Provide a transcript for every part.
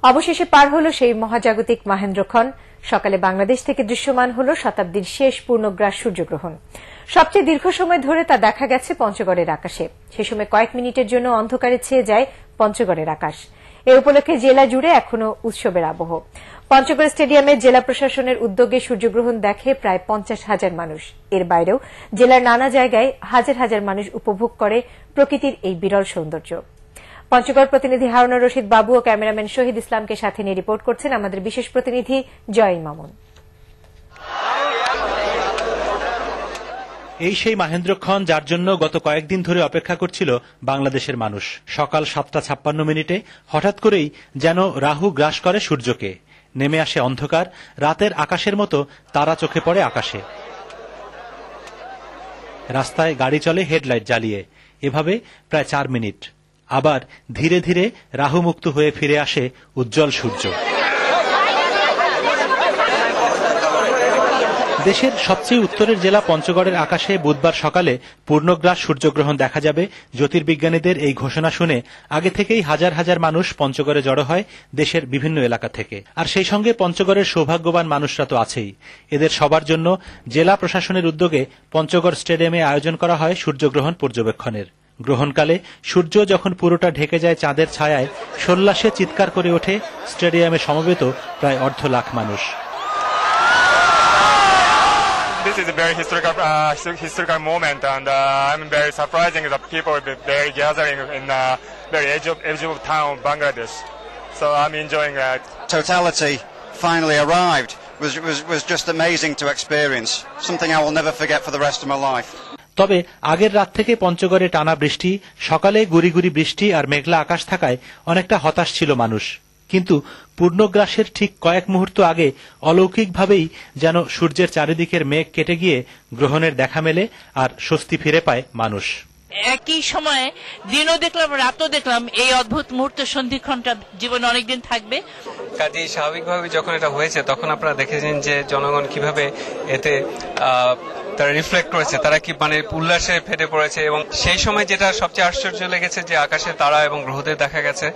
অবশেষে পার হল সেই মহাজাগতিক মহেন্দ্রক্ষণ। সকালে বাংলাদেশ থেকে দৃশ্যমান হল শতাব্দীর শেষ পূর্ণগ্রাস সূর্যগ্রহণ। সবচেয়ে দীর্ঘ সময় ধরে তা দেখা গেছে পঞ্চগড়ের আকাশে। সে সময় কয়েক মিনিটের জন্য অন্ধকারে ছেয়ে যায় পঞ্চগড়ের আকাশ। এ উপলক্ষে জেলা জুড়ে এখনো উৎসবের আবহ। পঞ্চগড় স্টেডিয়ামে জেলা প্রশাসনের উদ্যোগে সূর্যগ্রহণ দেখে প্রায় 50,000 মানুষ। এর বাইরেও জেলার নানা জায়গায় হাজার হাজার মানুষ উপভোগ করে প্রকৃতির এই বিরল সৌন্দর্য। পঞ্চগড় প্রতিনিধি হারুনুর রশিদ বাবু ও ক্যামেরাম্যান শহীদ ইসলামকে সাথে নিয়ে রিপোর্ট করছেন আমাদের বিশেষ প্রতিনিধি জয় মামুন। এই সেই মহেন্দ্রক্ষণ যার জন্য গত কয়েকদিন ধরে অপেক্ষা করছিল বাংলাদেশের মানুষ। সকাল 7:56 হঠাৎ করেই যেন রাহু গ্রাস করে সূর্যকে। নেমে আসে অন্ধকার, রাতের আকাশের মতো তারা চোখে পড়ে আকাশে। রাস্তায় গাড়ি চলে হেডলাইট জ্বালিয়ে। এভাবে প্রায় 4 মিনিট। আবার ধীরে ধীরে রাহুমুক্ত হয়ে ফিরে আসে উজ্জ্বল সূর্য। দেশের সবচেয়ে উত্তরের জেলা পঞ্চগড়ের আকাশে বুধবার সকালে পূর্ণগ্রাস সূর্যগ্রহণ দেখা যাবে। জ্যোতির্বিজ্ঞানীদের এই ঘোষণা শুনে আগে থেকেই হাজার হাজার মানুষ পঞ্চগড়ে জড়ো হয় দেশের বিভিন্ন এলাকা থেকে। আর সেই সঙ্গে পঞ্চগড়ের সৌভাগ্যবান মানুষরা তো আছেই। এদের সবার জন্য জেলা প্রশাসনের উদ্যোগে পঞ্চগড় স্টেডিয়ামে আয়োজন করা হয় সূর্যগ্রহণ পর্যবেক্ষণের। গ্রহণকালে সূর্য যখন পুরোটা ঢেকে যায় চাঁদের ছায়ায়, সোল্লাসে চিৎকার করে ওঠে স্টেডিয়ামে সমবেত প্রায় 1.5 লাখ মানুষ। This is a very historical moment, and I'm very surprising that people will be very gathering in the very edge of town, Bangladesh. So I'm enjoying that. Totality finally arrived. Was just amazing to experience. Something I will never forget for the rest of my life. তবে আগের রাত থেকে পঞ্চগড়ে টানা বৃষ্টি, সকালে গুড়ি গুড়ি বৃষ্টি আর মেঘলা আকাশ থাকায় অনেকটা হতাশ ছিল মানুষ। কিন্তু পূর্ণগ্রাসের ঠিক কয়েক মুহূর্ত আগে অলৌকিকভাবেই যেন সূর্যের চারিদিকের মেঘ কেটে গিয়ে গ্রহণের দেখা মেলে আর স্বস্তি ফিরে পায় মানুষ। একই সময়ে দিনও দেখলাম, রাতও দেখলাম। এই অদ্ভুত মুহূর্ত সন্ধিক্ষণটা জীবনে অনেকদিন থাকবে। কাজেই স্বাভাবিকভাবে যখন এটা হয়েছে তখন আপনারা দেখেছেন যে জনগণ কিভাবে এতে তারা রিফ্লেক্ট করেছে, তারা কি মানে উল্লাসে ফেটে পড়েছে। এবং সেই সময় যেটা সবচেয়ে আশ্চর্য লেগেছে যে আকাশে তারা এবং গ্রহদের দেখা গেছে।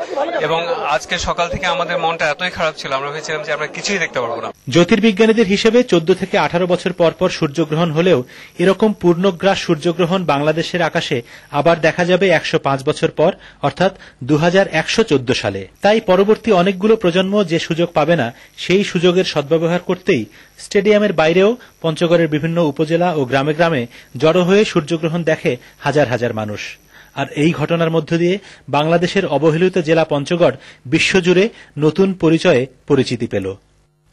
এবং আজকে সকাল থেকে আমাদের মনটা এতই খারাপ ছিল, আমরা ভেবেছিলাম যে আমরা কিছুই দেখতে পারবো না। জ্যোতির্বিজ্ঞানীদের হিসেবে 14 থেকে 18 বছর পর পর সূর্যগ্রহণ হলেও এরকম পূর্ণগ্রাস সূর্যগ্রহণ বাংলাদেশের আকাশে আবার দেখা যাবে 105 বছর পর, অর্থাৎ 2114 সালে। তাই পরবর্তী অনেকগুলো প্রজন্ম যে সুযোগ পাবে না, সেই সুযোগের সদ্ব্যবহার করতেই স্টেডিয়ামের বাইরেও পঞ্চগড়ের বিভিন্ন উপজেলা ও গ্রামে গ্রামে জড়ো হয়ে সূর্যগ্রহণ দেখে হাজার হাজার মানুষ। আর এই ঘটনার মধ্য দিয়ে বাংলাদেশের অবহেলিত জেলা পঞ্চগড় বিশ্বজুড়ে নতুন পরিচয়ে পরিচিতি পেল।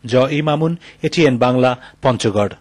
জয় মামুন, এটিএন বাংলা, পঞ্চগড়।